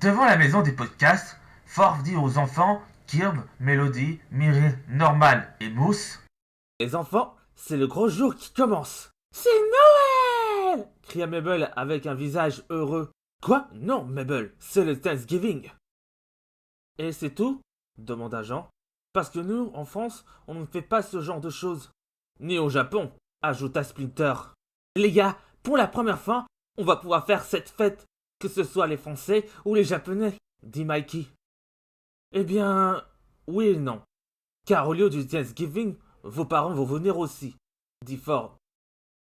Devant la maison des podcasts, Ford dit aux enfants Kirb, Mélodie, Miri, Norman et Mousse. Les enfants, c'est le gros jour qui commence. C'est Noël! Cria Mabel avec un visage heureux. Quoi? Non, Mabel, c'est le Thanksgiving. Et c'est tout? Demanda Jean. Parce que nous, en France, on ne fait pas ce genre de choses. Ni au Japon, ajouta Splinter. Les gars, pour la première fois, on va pouvoir faire cette fête, que ce soit les Français ou les Japonais, dit Mikey. Eh bien, oui et non. Car au lieu du Thanksgiving, vos parents vont venir aussi, dit Ford.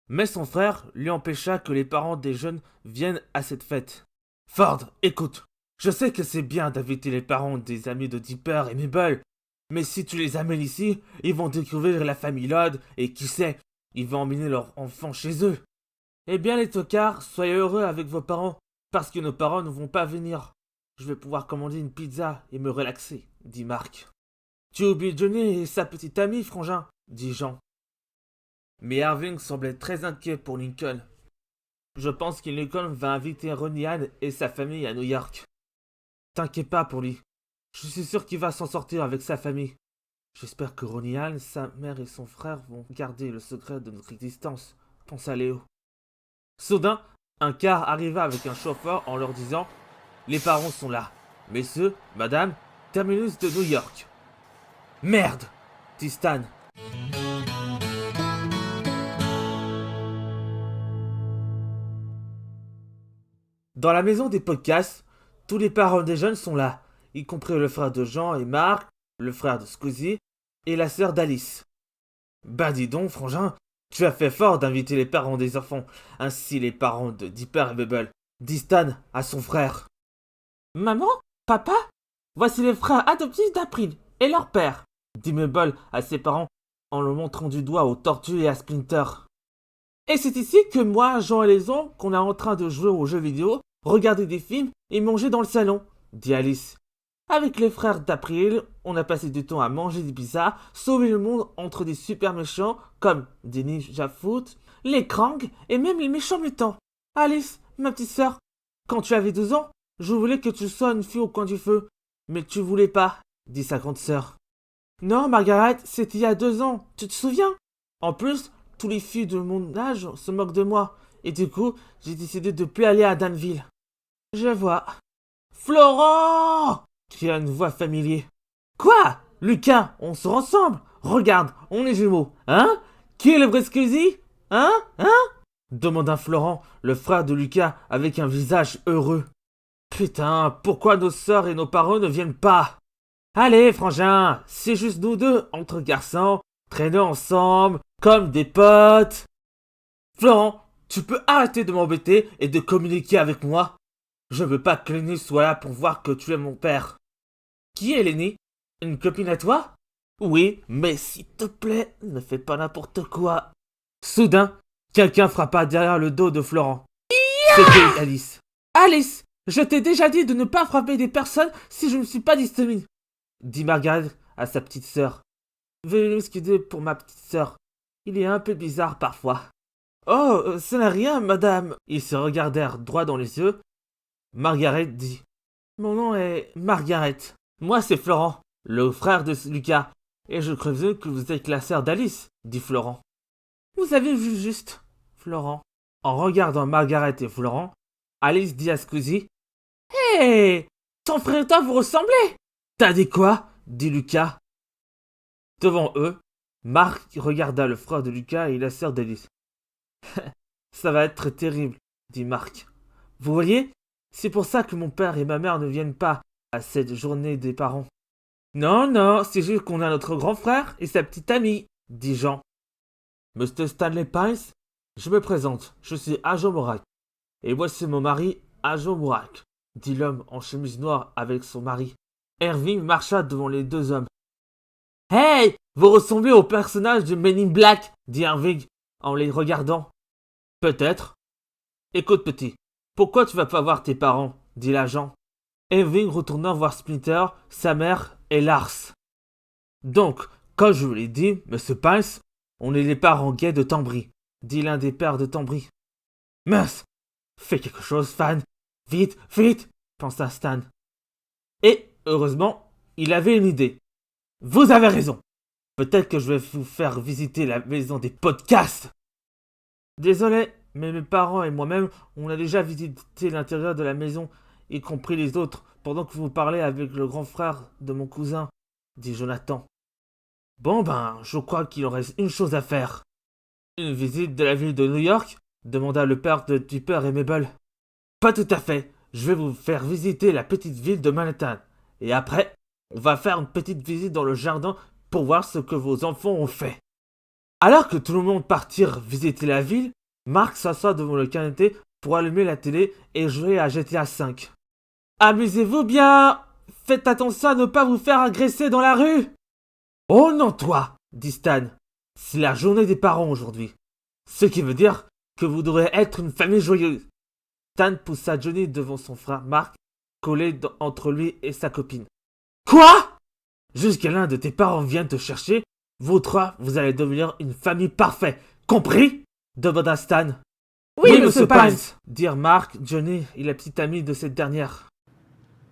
Mais son frère lui empêcha que les parents des jeunes viennent à cette fête. Ford, écoute, je sais que c'est bien d'inviter les parents des amis de Dipper et Mabel, mais si tu les amènes ici, ils vont découvrir la famille Lod et qui sait, ils vont emmener leurs enfants chez eux. Eh bien les tocards, soyez heureux avec vos parents, parce que nos parents ne vont pas venir. Je vais pouvoir commander une pizza et me relaxer, dit Marc. Tu oublies Johnny et sa petite amie, frangin, dit Jean. Mais Irving semblait très inquiet pour Lincoln. Je pense que Lincoln va inviter Ronnie Ann et sa famille à New York. T'inquiète pas pour lui. Je suis sûr qu'il va s'en sortir avec sa famille. J'espère que Ronnie Ann, sa mère et son frère vont garder le secret de notre existence, pensa Léo. Soudain, un car arriva avec un chauffeur en leur disant « Les parents sont là. Messieurs, madame, terminus de New York. » Merde, dit Stan. Dans la maison des podcasts, tous les parents des jeunes sont là, y compris le frère de Jean et Marc, le frère de Squeezie et la sœur d'Alice. Ben dis donc, frangin, tu as fait fort d'inviter les parents des enfants, ainsi les parents de Dipper et Bubble, dit Stan à son frère. Maman, papa, voici les frères adoptifs d'April et leur père, dit Mabel à ses parents en le montrant du doigt aux tortues et à Splinter. Et c'est ici que moi, Jean et les autres, qu'on est en train de jouer aux jeux vidéo, regarder des films et manger dans le salon, dit Alice. Avec les frères d'April, on a passé du temps à manger des pizzas, sauver le monde entre des super méchants comme des ninja foot, les Krang et même les méchants mutants. Alice, ma petite sœur, quand tu avais 12 ans, je voulais que tu sois une fille au coin du feu. Mais tu voulais pas, dit sa grande sœur. Non, Margaret, c'était il y a 2 ans, tu te souviens? En plus, tous les filles de mon âge se moquent de moi, et du coup, j'ai décidé de plus aller à Danville. Je vois. Florent! Cria une voix familière. Quoi? Lucas, on sort ensemble. Regarde, on est jumeaux. Hein? Qui est le vrai Squeezie? Hein? Demanda Florent, le frère de Lucas, avec un visage heureux. Putain, pourquoi nos sœurs et nos parents ne viennent pas? Allez, frangin, c'est juste nous deux, entre garçons, traîner ensemble, comme des potes. Florent, tu peux arrêter de m'embêter et de communiquer avec moi? Je veux pas que Lenny soit là pour voir que tu es mon père. Qui est Lenny? Une copine à toi? Oui, mais s'il te plaît, ne fais pas n'importe quoi. Soudain, quelqu'un frappa derrière le dos de Florent. C'était Alice. Alice, je t'ai déjà dit de ne pas frapper des personnes si je ne suis pas disponible, dit Margaret à sa petite sœur. Veuillez m'excuser pour ma petite sœur. Il est un peu bizarre parfois. Oh, ça n'a rien, madame. Ils se regardèrent droit dans les yeux. Margaret dit. Mon nom est Margaret. Moi, c'est Florent, le frère de Lucas. Et je croyais que vous êtes la sœur d'Alice, dit Florent. Vous avez vu juste, Florent. En regardant Margaret et Florent, Alice dit à Squeezie. Hé, ton frère et toi vous ressemblez. T'as dit quoi? Dit Lucas. Devant eux, Marc regarda le frère de Lucas et la sœur d'Alice. Ça va être terrible, dit Marc. Vous voyez, c'est pour ça que mon père et ma mère ne viennent pas à cette journée des parents. Non, non, c'est juste qu'on a notre grand frère et sa petite amie, dit Jean. Monsieur Stanley Pines, je me présente, je suis Ajo Morak. Et voici mon mari, Ajo Morak, dit l'homme en chemise noire avec son mari. Irving marcha devant les deux hommes. Hey, vous ressemblez au personnage de Men in Black, dit Irving en les regardant. Peut-être. Écoute, petit, pourquoi tu vas pas voir tes parents, dit l'agent. Irving retourna voir Splinter, sa mère et Lars. Donc, comme je vous l'ai dit, monsieur Pines, on est les parents gays de Tambry, dit l'un des pères de Tambry. Mince, fais quelque chose, Fan. Vite, vite. pensa Stan. Et, heureusement, il avait une idée. Vous avez raison. Peut-être que je vais vous faire visiter la maison des podcasts. Désolé, mais mes parents et moi-même, on a déjà visité l'intérieur de la maison, y compris les autres, pendant que vous parlez avec le grand frère de mon cousin, dit Jonathan. Bon je crois qu'il en reste une chose à faire. Une visite de la ville de New York demanda le père de Dipper et Mabel. Pas tout à fait. Je vais vous faire visiter la petite ville de Manhattan. Et après, on va faire une petite visite dans le jardin pour voir ce que vos enfants ont fait. Alors que tout le monde partirent visiter la ville, Mark s'assoit devant le canapé pour allumer la télé et jouer à GTA V. Amusez-vous bien! Faites attention à ne pas vous faire agresser dans la rue! Oh non, toi! Dit Stan. C'est la journée des parents aujourd'hui. Ce qui veut dire que vous devrez être une famille joyeuse. Stan poussa Johnny devant son frère Mark, collé entre lui et sa copine. Quoi? Jusqu'à l'un de tes parents vient te chercher, vous trois, vous allez devenir une famille parfaite. Compris? Demanda Stan. Oui, monsieur Pines, dirent Mark, Johnny et la petite amie de cette dernière.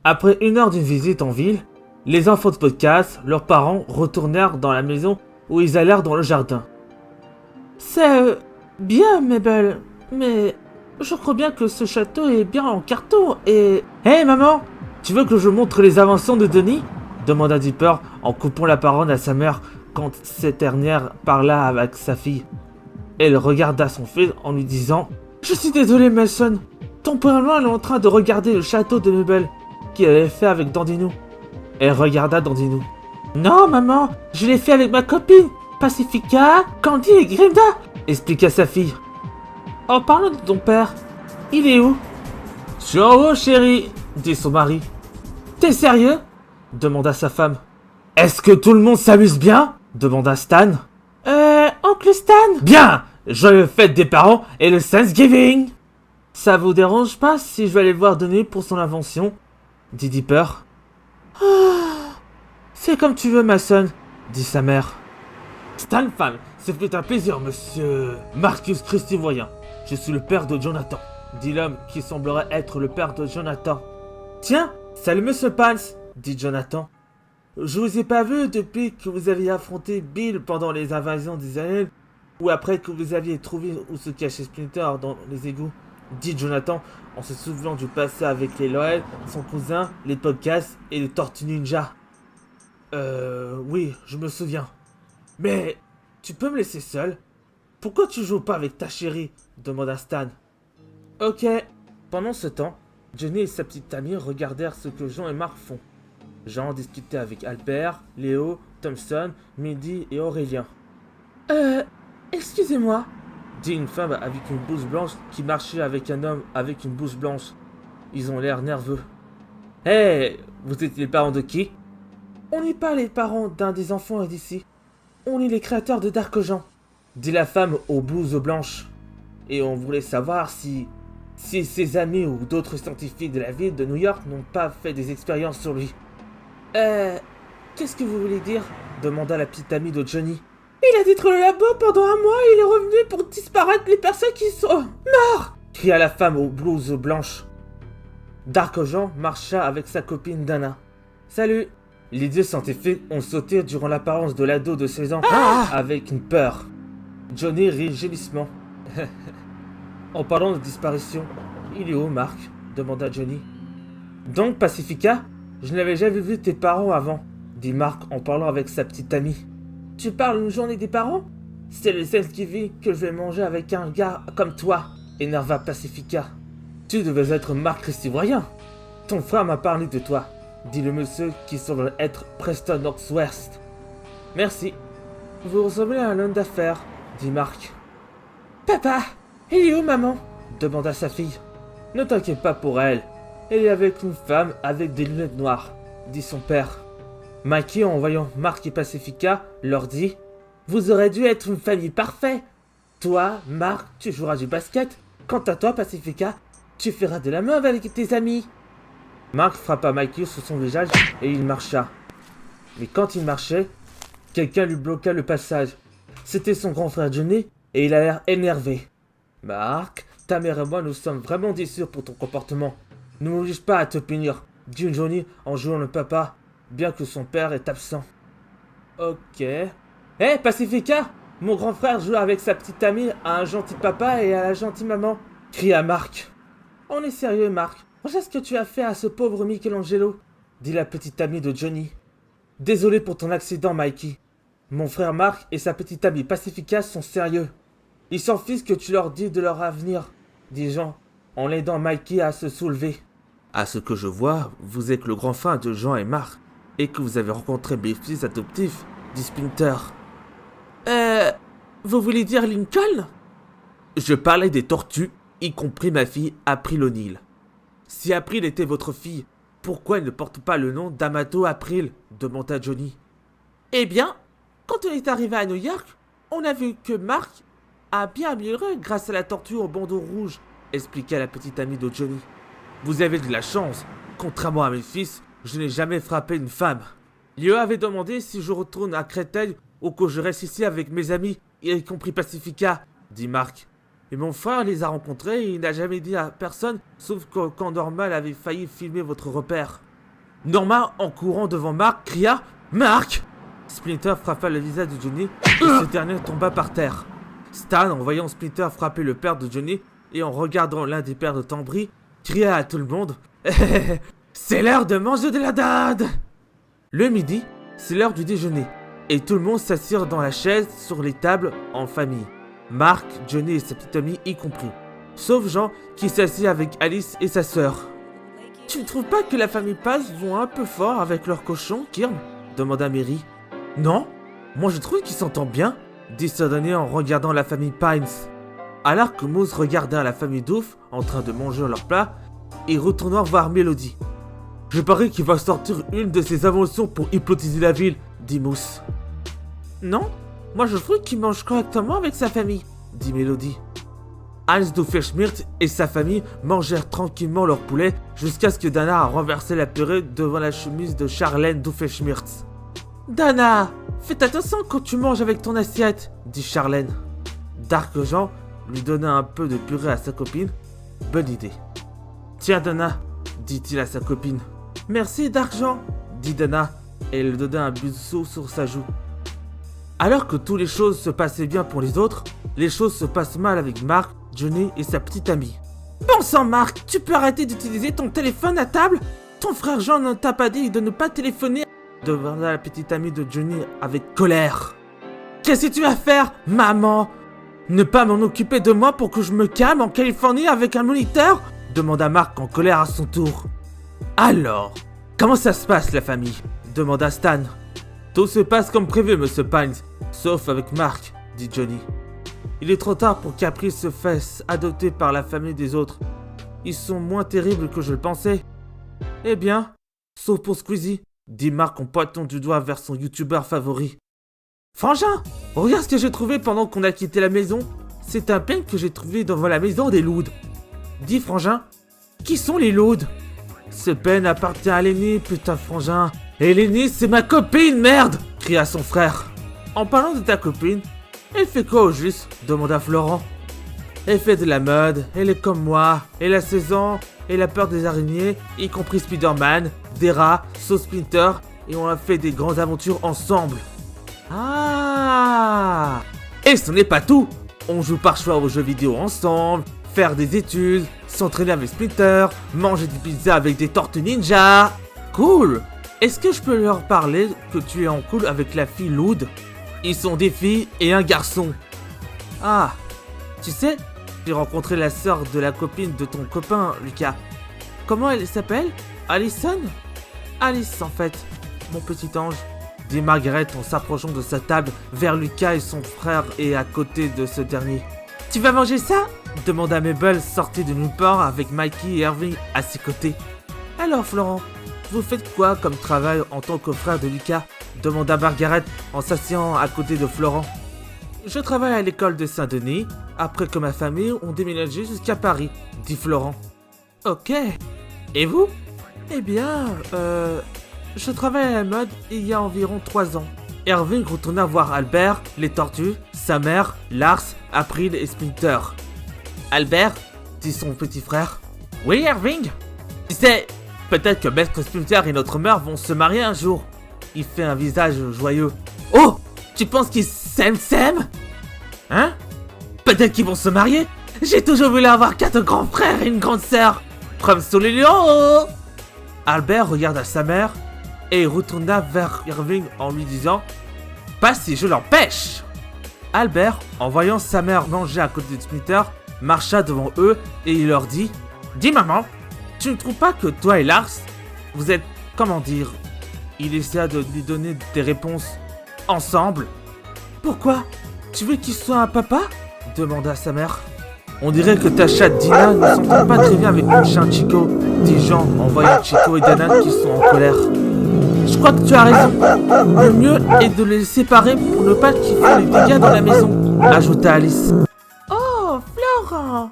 Après 1 heure d'une visite en ville, les enfants de podcast, leurs parents, retournèrent dans la maison où ils allèrent dans le jardin. C'est bien, Mabel, mais je crois bien que ce château est bien en carton et... Hé, maman, tu veux que je montre les inventions de Denis? Demanda Dipper en coupant la parole à sa mère quand cette dernière parla avec sa fille. Elle regarda son fils en lui disant « Je suis désolé, Mason. Ton père est en train de regarder le château de Mabel qu'il avait fait avec Dandinou. » Elle regarda Dandinou. « Non, maman, je l'ai fait avec ma copine, Pacifica, Candy et Grinda, » expliqua sa fille. « En parlant de ton père, il est où ?»« Je suis en haut, chérie, » dit son mari. « T'es sérieux ?» demanda sa femme. « Est-ce que tout le monde s'amuse bien ?» demanda Stan. Oncle Stan? Bien! Joyeuses fêtes des parents et le Thanksgiving! Ça vous dérange pas si je vais aller voir Denis pour son invention? Dit Dipper. C'est comme tu veux, Mason, dit sa mère. Stan, femme, ce fut un plaisir, monsieur Marcus Christy Voyant. Je suis le père de Jonathan, dit l'homme qui semblerait être le père de Jonathan. Tiens, salut monsieur Pans, dit Jonathan. Je vous ai pas vu depuis que vous aviez affronté Bill pendant les invasions d'Israël, ou après que vous aviez trouvé où se cachait Splinter dans les égouts, dit Jonathan en se souvenant du passé avec les Loel, son cousin, les podcasts et les Tortues Ninja. Oui, je me souviens. Mais, tu peux me laisser seul? Pourquoi tu joues pas avec ta chérie? Demanda Stan. Ok. Pendant ce temps, Johnny et sa petite amie regardèrent ce que Jean et Marc font. Jean discutait avec Albert, Léo, Thompson, Mindy et Aurélien. Excusez-moi, dit une femme avec une blouse blanche qui marchait avec un homme avec une blouse blanche. Ils ont l'air nerveux. Hé, vous êtes les parents de qui? On n'est pas les parents d'un des enfants d'ici. On est les créateurs de Dark Jean, dit la femme aux blouses blanches. Et on voulait savoir si ses amis ou d'autres scientifiques de la ville de New York n'ont pas fait des expériences sur lui. Qu'est-ce que vous voulez dire? Demanda la petite amie de Johnny. Il a d'être le labo pendant 1 mois et il est revenu pour disparaître les personnes qui sont mortes, cria la femme aux blouses blanches. Dark Jean marcha avec sa copine Dana. Salut. Les 2 scientifiques ont sauté durant l'apparence de l'ado de 16 ans avec une peur. Johnny rit gémissement. En parlant de disparition, il est où Marc? Demanda Johnny. Donc Pacifica? Je n'avais jamais vu tes parents avant, dit Marc en parlant avec sa petite amie. Tu parles d'une journée des parents? C'est le Thanksgiving que je vais manger avec un gars comme toi, énerva Pacifica. Tu devais être Marc Christy Voyant. Ton frère m'a parlé de toi, dit le monsieur qui semble être Preston Northwest. Merci. Vous ressemblez à un homme d'affaires, dit Marc. Papa, il est où maman? Demanda sa fille. Ne t'inquiète pas pour elle. Elle est avec une femme avec des lunettes noires, dit son père. Mikey, en voyant Marc et Pacifica, leur dit « Vous aurez dû être une famille parfaite. Toi, Marc, tu joueras du basket. Quant à toi, Pacifica, tu feras de la main avec tes amis. » Marc frappa Mikey sur son visage et il marcha. Mais quand il marchait, quelqu'un lui bloqua le passage. C'était son grand frère Johnny et il a l'air énervé. « Marc, ta mère et moi nous sommes vraiment déçus pour ton comportement. Ne m'oblige pas à te punir, dit Johnny en jouant le papa, bien que son père est absent. Ok. Hé, Pacifica! Mon grand frère joue avec sa petite amie à un gentil papa et à la gentille maman, cria Marc. On est sérieux, Marc. Regarde ce que tu as fait à ce pauvre Michelangelo, dit la petite amie de Johnny. Désolé pour ton accident, Mikey. Mon frère Marc et sa petite amie Pacifica sont sérieux. Ils s'en fichent que tu leur dis de leur avenir, dit Jean, en l'aidant Mikey à se soulever. À ce que je vois, vous êtes le grand frère de Jean et Marc, et que vous avez rencontré mes fils adoptifs, dit Splinter. Vous voulez dire Lincoln? Je parlais des tortues, y compris ma fille April O'Neil. Si April était votre fille, pourquoi elle ne porte pas le nom d'Amato April? Demanda Johnny. Eh bien, quand on est arrivé à New York, on a vu que Marc a bien amélioré grâce à la tortue au bandeau rouge, expliqua la petite amie de Johnny. Vous avez de la chance. Contrairement à mes fils, je n'ai jamais frappé une femme. Léo avait demandé si je retourne à Créteil ou que je reste ici avec mes amis, y compris Pacifica, dit Marc. Et mon frère les a rencontrés et il n'a jamais dit à personne, sauf que quand Norman avait failli filmer votre repère. Norman, en courant devant Marc, cria « Marc !» Splinter frappa le visage de Johnny et ce dernier tomba par terre. Stan, en voyant Splinter frapper le père de Johnny et en regardant l'un des pères de Tambry, cria à tout le monde « C'est l'heure de manger de la dinde !» Le midi, c'est l'heure du déjeuner et tout le monde s'assied dans la chaise sur les tables en famille. Marc, Johnny et sa petite amie y compris. Sauf Jean qui s'assied avec Alice et sa sœur. Tu ne trouves pas que la famille Paz vont un peu fort avec leur cochon, Kirm? Demanda Mary. Non, moi je trouve qu'ils s'entendent bien, dit ce dernier en regardant la famille Pines. Alors que Moose regardait la famille Doof en train de manger leur plat, il retourna voir Melody. Je parie qu'il va sortir une de ses inventions pour hypnotiser la ville, dit Moose. Non, moi je trouve qu'il mange correctement avec sa famille, dit Melody. Hans Doofenshmirtz et sa famille mangèrent tranquillement leur poulet jusqu'à ce que Dana a renversé la purée devant la chemise de Charlène Doofenshmirtz. Dana, fais attention quand tu manges avec ton assiette, dit Charlène. Dark Jean lui donna un peu de purée à sa copine. Bonne idée. Tiens Dana, dit-il à sa copine. Merci Dark Jean, dit Dana et elle donna un bisou sur sa joue. Alors que toutes les choses se passaient bien pour les autres, les choses se passent mal avec Marc, Johnny et sa petite amie. Bon sang Marc, tu peux arrêter d'utiliser ton téléphone à table? Ton frère Jean ne t'a pas dit de ne pas téléphoner? Demanda la petite amie de Johnny avec colère. Qu'est-ce que tu vas faire, maman? Ne pas m'en occuper de moi pour que je me calme en Californie avec un moniteur? Demanda Marc en colère à son tour. Alors, comment ça se passe la famille? Demanda Stan. Tout se passe comme prévu, Monsieur Pines, sauf avec Marc, dit Johnny. Il est trop tard pour qu'April se fasse adopter par la famille des autres. Ils sont moins terribles que je le pensais. Eh bien, sauf pour Squeezie, dit Marc en pointant du doigt vers son youtubeur favori. Frangin, regarde ce que j'ai trouvé pendant qu'on a quitté la maison. C'est un peigne que j'ai trouvé devant la maison des Louds. Dis Frangin, qui sont les Louds? Ce peigne appartient à Lenny, putain Frangin. Et Lenny, c'est ma copine, merde! Cria son frère. En parlant de ta copine, elle fait quoi au juste? Demanda Florent. Elle fait de la mode, elle est comme moi, elle a 16 ans, elle a peur des araignées, y compris Spider-Man, des rats, sauf Splinter, et on a fait des grandes aventures ensemble. Ah! Et ce n'est pas tout! On joue par choix aux jeux vidéo ensemble, faire des études, s'entraîner avec Splinter, manger des pizzas avec des tortues ninja. Cool! Est-ce que je peux leur parler que tu es en couple avec la fille Loud? Ils sont des filles et un garçon. Ah, tu sais, j'ai rencontré la sœur de la copine de ton copain, Lucas. Comment elle s'appelle? Allison? Alice, en fait, mon petit ange, dit Margaret en s'approchant de sa table vers Lucas et son frère et à côté de ce dernier. Tu vas manger ça? Demanda Mabel, sortie de nulle part avec Mikey et Irving à ses côtés. Alors, Florent, vous faites quoi comme travail en tant que frère de Lucas? Demanda Margaret en s'asseyant à côté de Florent. Je travaille à l'école de Saint-Denis, après que ma famille ont déménagé jusqu'à Paris, dit Florent. Ok. Et vous? Eh bien, je travaille à la mode il y a environ 3 ans. Irving retourna voir Albert, les tortues, sa mère, Lars, April et Splinter. Albert, dit son petit frère. Oui, Irving? sais, peut-être que Maître Splinter et notre mère vont se marier un jour. Il fait un visage joyeux. Oh, tu penses qu'ils s'aiment? Hein? Peut-être qu'ils vont se marier? J'ai toujours voulu avoir 4 grands frères et une grande sœur. Preuve sur les lions. Albert regarda sa mère et il retourna vers Irving en lui disant « Pas si je l'empêche !» Albert, en voyant sa mère manger à côté de Splinter, marcha devant eux et il leur dit « Dis maman, tu ne trouves pas que toi et Lars, vous êtes, comment dire ?» Il essaya de lui donner des réponses ensemble. « Pourquoi? Tu veux qu'il soit un papa ?» demanda sa mère. « On dirait que ta chatte Dina ne s'entend pas très bien avec mon chien Chico, dit Jean en voyant Chico et Dana qui sont en colère. Je crois que tu as raison. Le mieux est de les séparer pour ne pas qu'ils fassent des dégâts dans la maison, ajouta Alice. Oh, Florent!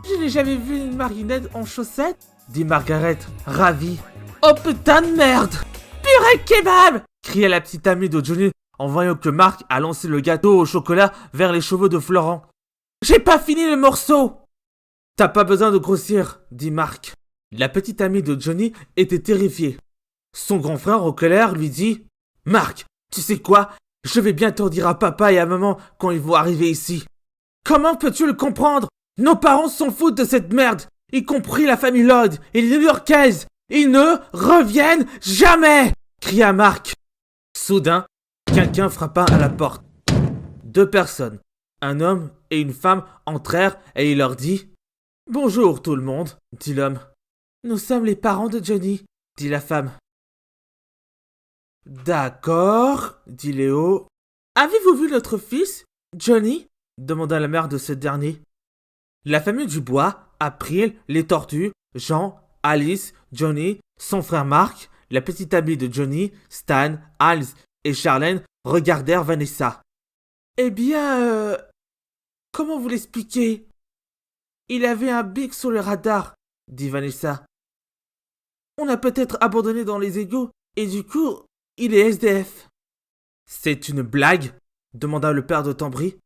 Je n'ai jamais vu une marionnette en chaussettes, dit Margaret, ravie. Oh putain de merde! Purée kebab! Cria la petite amie de Johnny en voyant que Marc a lancé le gâteau au chocolat vers les cheveux de Florent. J'ai pas fini le morceau! T'as pas besoin de grossir, dit Marc. La petite amie de Johnny était terrifiée. Son grand frère en colère lui dit « Marc, tu sais quoi? Je vais bientôt dire à papa et à maman quand ils vont arriver ici. Comment peux-tu le comprendre? Nos parents s'en foutent de cette merde, y compris la famille Lloyd et les New-Yorkaises. Ils ne reviennent jamais !» cria Marc. Soudain, quelqu'un frappa à la porte. 2 personnes, un homme et une femme, entrèrent et il leur dit « Bonjour tout le monde, dit l'homme. Nous sommes les parents de Johnny, dit la femme. D'accord, dit Léo. Avez-vous vu notre fils, Johnny? Demanda la mère de ce dernier. La famille Dubois, April, les tortues, Jean, Alice, Johnny, son frère Marc, la petite amie de Johnny, Stan, Hals et Charlène regardèrent Vanessa. Eh bien, comment vous l'expliquer? Il avait un bic sur le radar, dit Vanessa. On a peut-être abandonné dans les égouts et du coup, il est SDF. C'est une blague? Demanda le père de Tambry.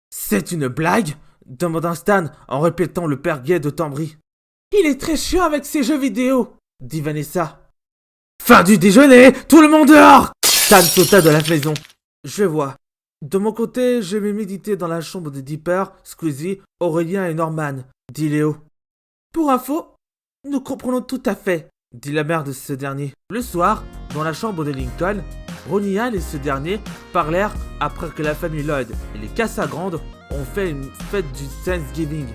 C'est une blague? Demanda Stan en répétant le père gay de Tambry. Il est très chiant avec ses jeux vidéo, dit Vanessa. Fin du déjeuner, tout le monde dehors! Stan sauta de la maison. Je vois. De mon côté, je vais méditer dans la chambre de Dipper, Squeezie, Aurélien et Norman, dit Léo. Pour info, nous comprenons tout à fait, dit la mère de ce dernier. Le soir, dans la chambre de Lincoln, Ronnie Hall et ce dernier parlèrent après que la famille Lloyd et les Cassagrandes ont fait une fête du Thanksgiving.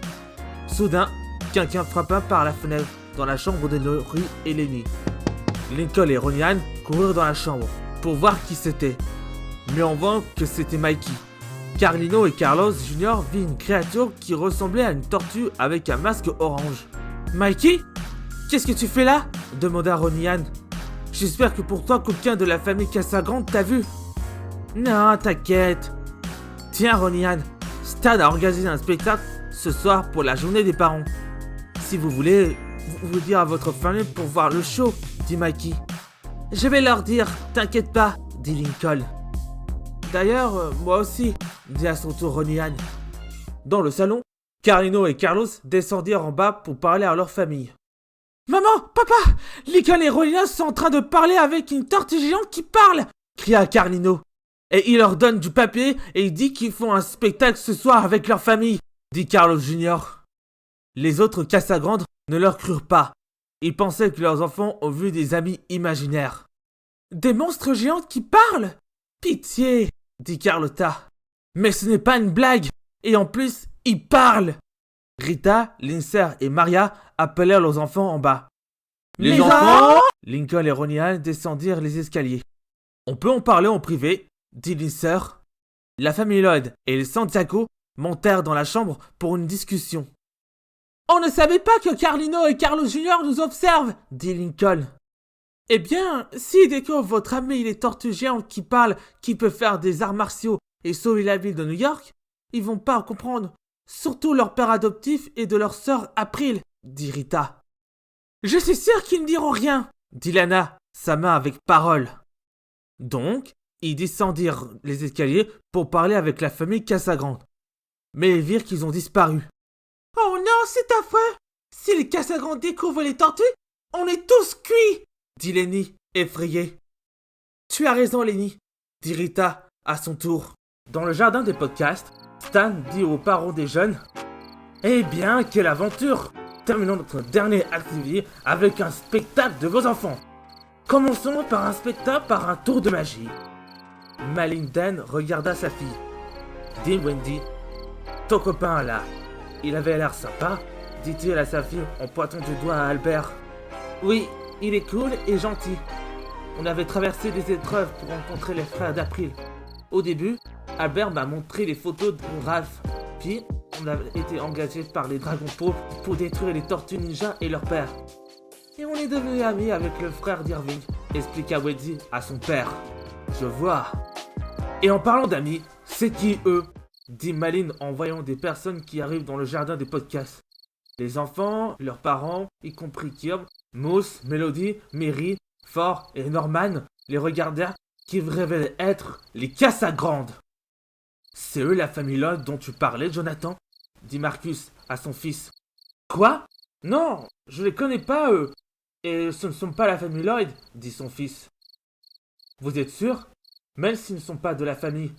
Soudain, quelqu'un frappa par la fenêtre dans la chambre de Laurie et Lenny. Lincoln et Ronnie Hall coururent dans la chambre pour voir qui c'était. Mais on voit que c'était Mikey. Carlino et Carlos Jr. vit une créature qui ressemblait à une tortue avec un masque orange. Mikey? Qu'est-ce que tu fais là? Demanda Ronnie Hall. J'espère que pour toi, quelqu'un de la famille Cassagrande t'a vu. Non, t'inquiète. Tiens, Ronnie Hall, Stan a organisé un spectacle ce soir pour la journée des parents. Si vous voulez, vous dire à votre famille pour voir le show, dit Mikey. Je vais leur dire, t'inquiète pas, dit Lincoln. D'ailleurs, moi aussi, dit à son tour Ronnie Hall. Dans le salon, Carlino et Carlos descendirent en bas pour parler à leur famille. Maman, papa, Lincoln et Ronnie sont en train de parler avec une tortue géante qui parle, cria Carlino. Et il leur donne du papier et il dit qu'ils font un spectacle ce soir avec leur famille, dit Carlos Jr. Les autres Cassagrandes ne leur crurent pas. Ils pensaient que leurs enfants ont vu des amis imaginaires. Des monstres géants qui parlent? Pitié, dit Carlotta. Mais ce n'est pas une blague, et en plus, ils parlent. Rita, Lindsay et Maria appelèrent leurs enfants en bas. Les enfants? Lincoln et Ronnie Hall descendirent les escaliers. On peut en parler en privé, dit Lindsay. La famille Lloyd et les Santiago montèrent dans la chambre pour une discussion. On ne savait pas que Carlino et Carlos Jr. nous observent, dit Lincoln. Eh bien, s'ils découvrent votre ami les tortues géantes qui parlent, qui peut faire des arts martiaux et sauver la ville de New York, ils vont pas comprendre. Surtout leur père adoptif et de leur sœur April, dit Rita. Je suis sûr qu'ils ne diront rien, dit Lana, sa main avec parole. Donc, ils descendirent les escaliers pour parler avec la famille Cassagrande. Mais ils virent qu'ils ont disparu. Oh non, c'est affreux! Si les Cassagrande découvrent les tortues, On est tous cuits, dit Lenny, effrayé. Tu as raison, Lenny, dit Rita à son tour. Dans le jardin des podcasts, Stan dit aux parents des jeunes: Eh bien, quelle aventure! Terminons notre dernier activité avec un spectacle de vos enfants. Commençons par un spectacle par un tour de magie. Malin Dan regarda sa fille. Dit Wendy: Ton copain là, il avait l'air sympa, dit-il à sa fille en pointant du doigt à Albert. Oui, il est cool et gentil. On avait traversé des épreuves pour rencontrer les frères d'April. Au début, Albert m'a montré les photos de Ralph. Puis, on a été engagé par les Dragons Pauvres pour détruire les Tortues Ninja et leur père. Et on est devenu amis avec le frère d'Irving, expliqua Wendy à son père. Je vois. Et en parlant d'amis, c'est qui eux? Dit Malin en voyant des personnes qui arrivent dans le jardin des podcasts. Les enfants, leurs parents, y compris Kirby, Moose, Melody, Mary, Ford et Norman, les regardèrent qui révélaient être les Cassagrandes. C'est eux la famille Lloyd dont tu parlais, Jonathan? Dit Marcus à son fils. Quoi? Non, je les connais pas eux. Et ce ne sont pas la famille Lloyd, dit son fils. Vous êtes sûr? Même s'ils ne sont pas de la famille,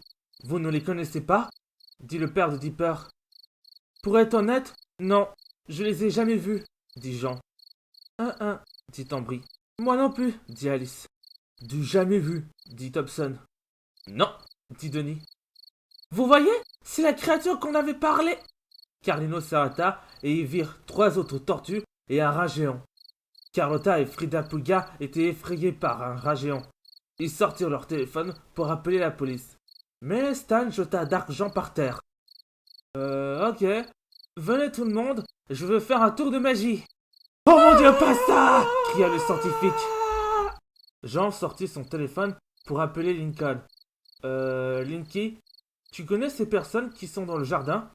vous ne les connaissez pas? Dit le père de Dipper. Pour être honnête, non, je les ai jamais vus, dit Jean. Dit Ambry. Moi non plus, dit Alice. Du jamais vu, dit Thompson. Non, dit Denis. Vous voyez, c'est la créature qu'on avait parlé. Carlino s'arrêta et y virent 3 autres tortues et un rat géant. Carlotta et Frida Pulga étaient effrayés par un rat géant. Ils sortirent leur téléphone pour appeler la police. Mais Stan jeta d'argent par terre. Ok. Venez tout le monde, je veux faire un tour de magie. Oh mon Dieu, pas ça! Cria le scientifique. Jean sortit son téléphone pour appeler Lincoln. Linky, tu connais ces personnes qui sont dans le jardin?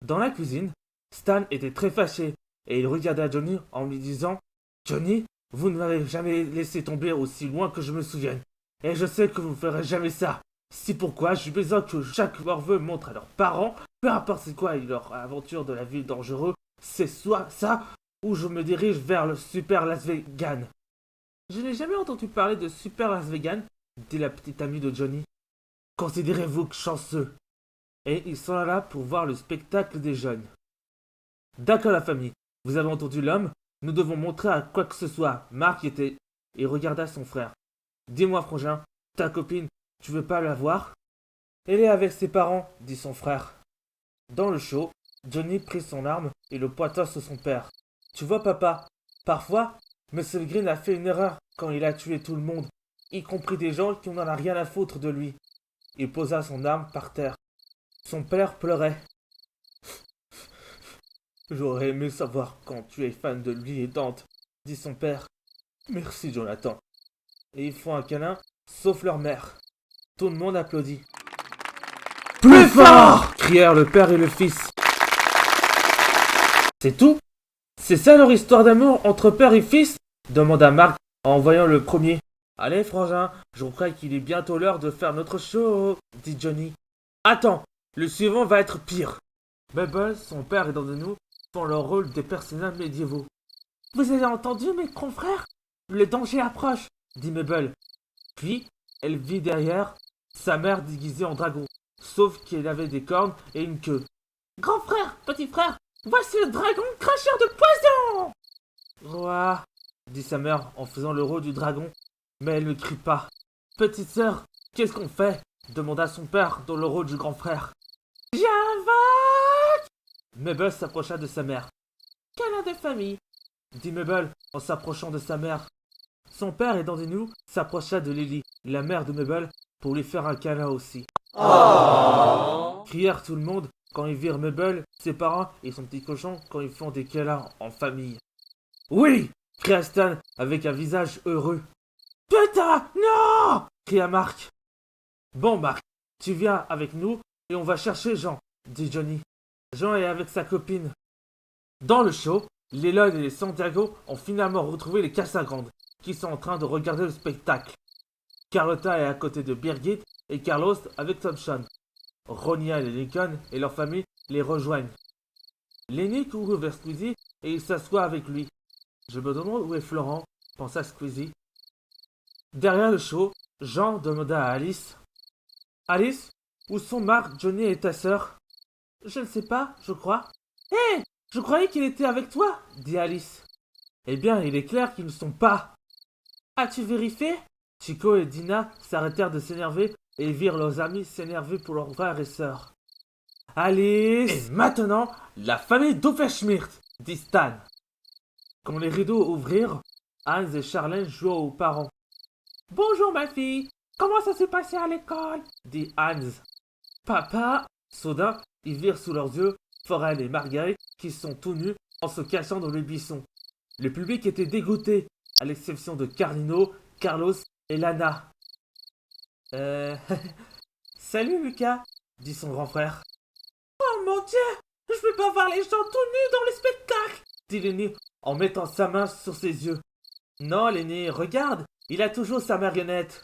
Dans la cuisine, Stan était très fâché et il regarda Johnny en lui disant: Johnny, vous ne m'avez jamais laissé tomber aussi loin que je me souvienne. Et je sais que vous ne ferez jamais ça. C'est pourquoi j'ai besoin que chaque morveux montre à leurs parents, peu importe c'est quoi leur aventure de la ville dangereuse, c'est soit ça, ou je me dirige vers le Super Las Vegas. Je n'ai jamais entendu parler de Super Las Vegas, dit la petite amie de Johnny. Considérez-vous chanceux. Et il s'en alla pour voir le spectacle des jeunes. D'accord la famille, vous avez entendu l'homme? Nous devons montrer à quoi que ce soit. Marc était et regarda son frère. Dis-moi frangin, ta copine, tu veux pas la voir? Elle est avec ses parents, dit son frère. Dans le show, Johnny prit son arme et le pointa sur son père. Tu vois papa, parfois, Monsieur Green a fait une erreur quand il a tué tout le monde, y compris des gens qui n'en ont rien à foutre de lui. Il posa son arme par terre. Son père pleurait. J'aurais aimé savoir quand tu es fan de lui et Dante, dit son père. Merci Jonathan. Et ils font un câlin, sauf leur mère. Tout le monde applaudit. Plus fort! Crièrent le père et le fils. C'est tout? C'est ça leur histoire d'amour entre père et fils? Demanda Marc en voyant le premier. Allez frangin, je crois qu'il est bientôt l'heure de faire notre show, dit Johnny. Attends, le suivant va être pire. Bubbles, son père et dans de nous font leur rôle des personnages médiévaux. Vous avez entendu mes confrères? Le danger approche, dit Mabel. Puis, elle vit derrière sa mère déguisée en dragon, sauf qu'elle avait des cornes et une queue. Grand frère, petit frère, voici le dragon cracheur de poison! Ouah, dit sa mère en faisant le rôle du dragon, mais elle ne crie pas. Petite sœur, qu'est-ce qu'on fait? Demanda son père dans le rôle du grand frère. J'invoque! Mabel s'approcha de sa mère. Câlin de famille, dit Mabel en s'approchant de sa mère. Son père et nous s'approcha de Lily, la mère de Mabel, pour lui faire un câlin aussi. Oh. Crièrent tout le monde quand ils virent Mabel, ses parents et son petit cochon quand ils font des câlins en famille. Oui! Cria Stan avec un visage heureux. Putain, non! Cria Marc. Bon Marc, tu viens avec nous et on va chercher Jean, dit Johnny. Jean est avec sa copine. Dans le show, les Lloyd et les Santiago ont finalement retrouvé les Cassagrandes, qui sont en train de regarder le spectacle. Carlotta est à côté de Birgit et Carlos avec Thompson. Ronia et Lincoln et leur famille les rejoignent. Lenny court vers Squeezie et il s'assoit avec lui. Je me demande où est Florent, pensa Squeezie. Derrière le show, Jean demanda à Alice. Alice, où sont Marc, Johnny et ta sœur? Je ne sais pas, je crois. Hé, je croyais qu'il était avec toi, dit Alice. Eh bien, il est clair qu'ils ne sont pas. As-tu vérifié? Chico et Dina s'arrêtèrent de s'énerver et virent leurs amis s'énerver pour leurs frères et sœurs. Alice! Et maintenant, la famille Doofenshmirtz, dit Stan. Quand les rideaux ouvrirent, Hans et Charlène jouaient aux parents. Bonjour ma fille, comment ça s'est passé à l'école? Dit Hans. Papa! Soudain, ils virent sous leurs yeux Forel et Marguerite qui sont tout nus en se cachant dans les buissons. Le public était dégoûté, à l'exception de Carlino, Carlos et Lana. Salut Lucas, dit son grand frère. Oh mon Dieu, je peux pas voir les gens tout nus dans le spectacle, dit l'aîné en mettant sa main sur ses yeux. Non l'aîné, regarde, il a toujours sa marionnette.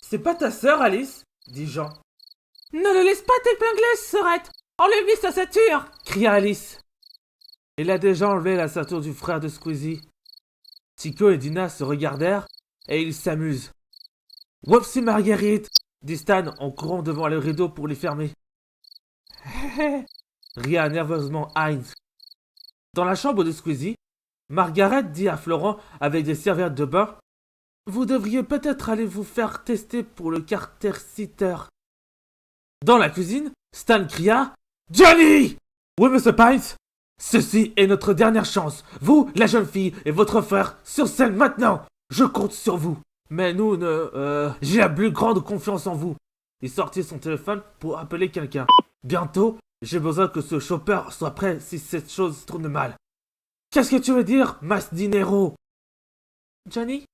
C'est pas ta sœur Alice, dit Jean. Ne le laisse pas t'épingler, sœurette. Enlève-lui sa ceinture, cria Alice. Il a déjà enlevé la ceinture du frère de Squeezie. Chico et Dina se regardèrent et ils s'amusent. Whoopsie Marguerite, dit Stan en courant devant le rideau pour les fermer. Ria nerveusement Heinz. Dans la chambre de Squeezie, Margaret dit à Florent avec des serviettes de bain. Vous devriez peut-être aller vous faire tester pour le Carter Sitter. Dans la cuisine, Stan cria Johnny! Oui, monsieur Pines? Ceci est notre dernière chance. Vous, la jeune fille, et votre frère, sur scène maintenant. Je compte sur vous. Mais nous j'ai la plus grande confiance en vous. Il sortit son téléphone pour appeler quelqu'un. Bientôt, j'ai besoin que ce chopper soit prêt si cette chose tourne mal. Qu'est-ce que tu veux dire, Mas Dinero? Johnny,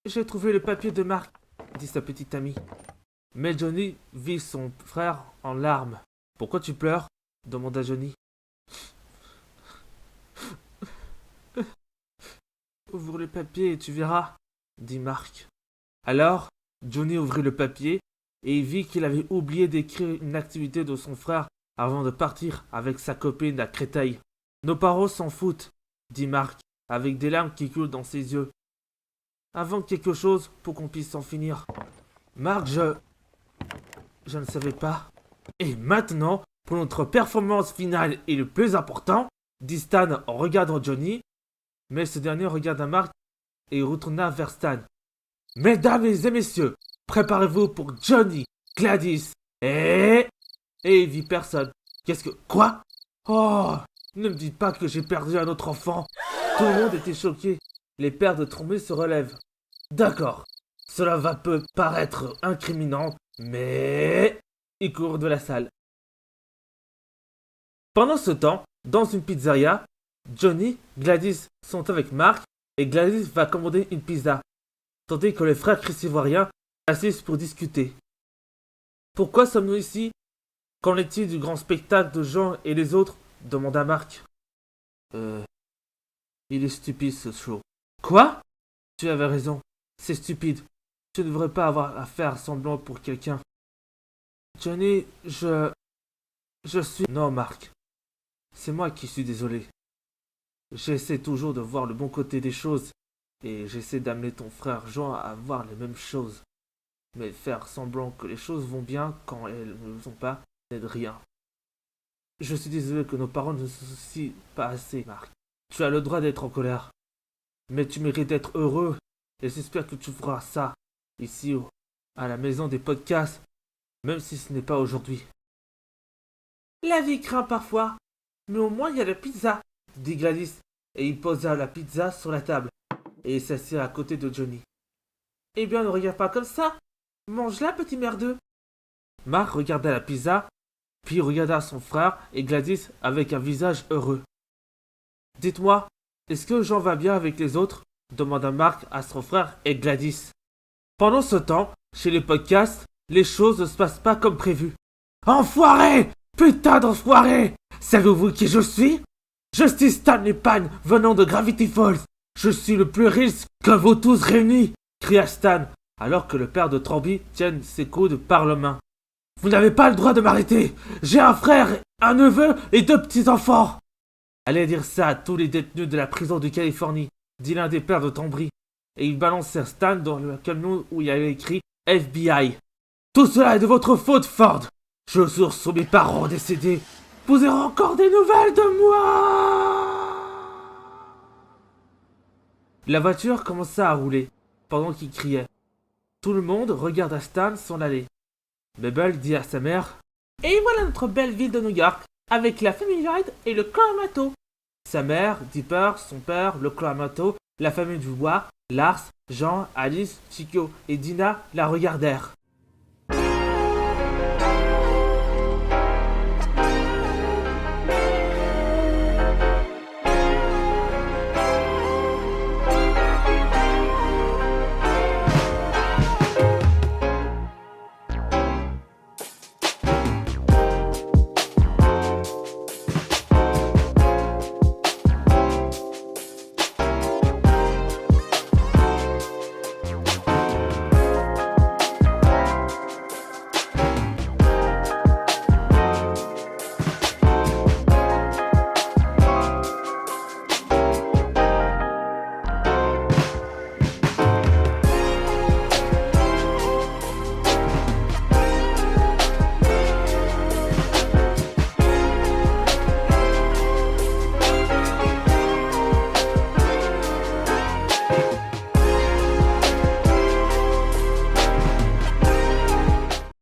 j'ai trouvé le papier de Marc, dit sa petite amie. Mais Johnny vit son frère en larmes. Pourquoi tu pleures? Demanda Johnny. Ouvre le papier et tu verras, dit Marc. Alors, Johnny ouvrit le papier et il vit qu'il avait oublié d'écrire une activité de son frère avant de partir avec sa copine à Créteil. Nos parents s'en foutent, dit Marc, avec des larmes qui coulent dans ses yeux. Invente quelque chose pour qu'on puisse en finir. Marc, je ne savais pas. Et maintenant, pour notre performance finale et le plus important, dit Stan en regardant Johnny, mais ce dernier regarda Marc et retourna vers Stan. Mesdames et messieurs, préparez-vous pour Johnny, Gladys et il vit personne. Qu'est-ce que... Quoi? Oh, ne me dites pas que j'ai perdu un autre enfant. Tout le monde était choqué. Les pères de Trombé se relèvent. D'accord, cela va peut paraître incriminant, mais... Ils courent de la salle. Pendant ce temps, dans une pizzeria, Johnny, Gladys sont avec Marc et Gladys va commander une pizza, tandis que les frères Chris-Ivoiriens assistent pour discuter. Pourquoi sommes-nous ici? Qu'en est-il du grand spectacle de Jean et les autres? Demanda Marc. Il est stupide ce show. Quoi? Tu avais raison, c'est stupide. Tu ne devrais pas avoir à faire semblant pour quelqu'un. Johnny, je suis... Non, Marc. C'est moi qui suis désolé. J'essaie toujours de voir le bon côté des choses, et j'essaie d'amener ton frère Jean à voir les mêmes choses. Mais faire semblant que les choses vont bien quand elles ne le sont pas n'aide rien. Je suis désolé que nos parents ne se soucient pas assez, Marc. Tu as le droit d'être en colère. Mais tu mérites d'être heureux, et j'espère que tu feras ça, ici, à la maison des podcasts, même si ce n'est pas aujourd'hui. La vie craint parfois, mais au moins il y a la pizza, dit Gladys, et il posa la pizza sur la table, et il s'assit à côté de Johnny. Eh bien, ne regarde pas comme ça. Mange-la, petit merdeux. Marc regarda la pizza, puis regarda son frère et Gladys avec un visage heureux. Dites-moi, est-ce que Jean va bien avec les autres? Demanda Marc à son frère et Gladys. Pendant ce temps, chez les podcasts, les choses ne se passent pas comme prévu. Enfoiré! Putain d'enfoiré! Savez-vous qui je suis? Je suis Stanley Pine, venant de Gravity Falls. Je suis le plus riche que vous tous réunis, cria Stan, alors que le père de Tromby tient ses coudes par la main. Vous n'avez pas le droit de m'arrêter. J'ai un frère, un neveu et 2 petits-enfants. Allez dire ça à tous les détenus de la prison de Californie, dit l'un des pères de Tambry. Et ils balancèrent Stan dans le camion où il y avait écrit FBI. Tout cela est de votre faute, Ford. Je source sur mes parents décédés. Vous aurez encore des nouvelles de moi. La voiture commença à rouler, pendant qu'il criait. Tout le monde regarda Stan s'en aller. Mabel dit à sa mère « Et voilà notre belle ville de New York, avec la famille Wright et le clan Amato. » Sa mère, Dipper, son père, le clan Amato, la famille Dubois, Lars, Jean, Alice, Chico et Dina la regardèrent.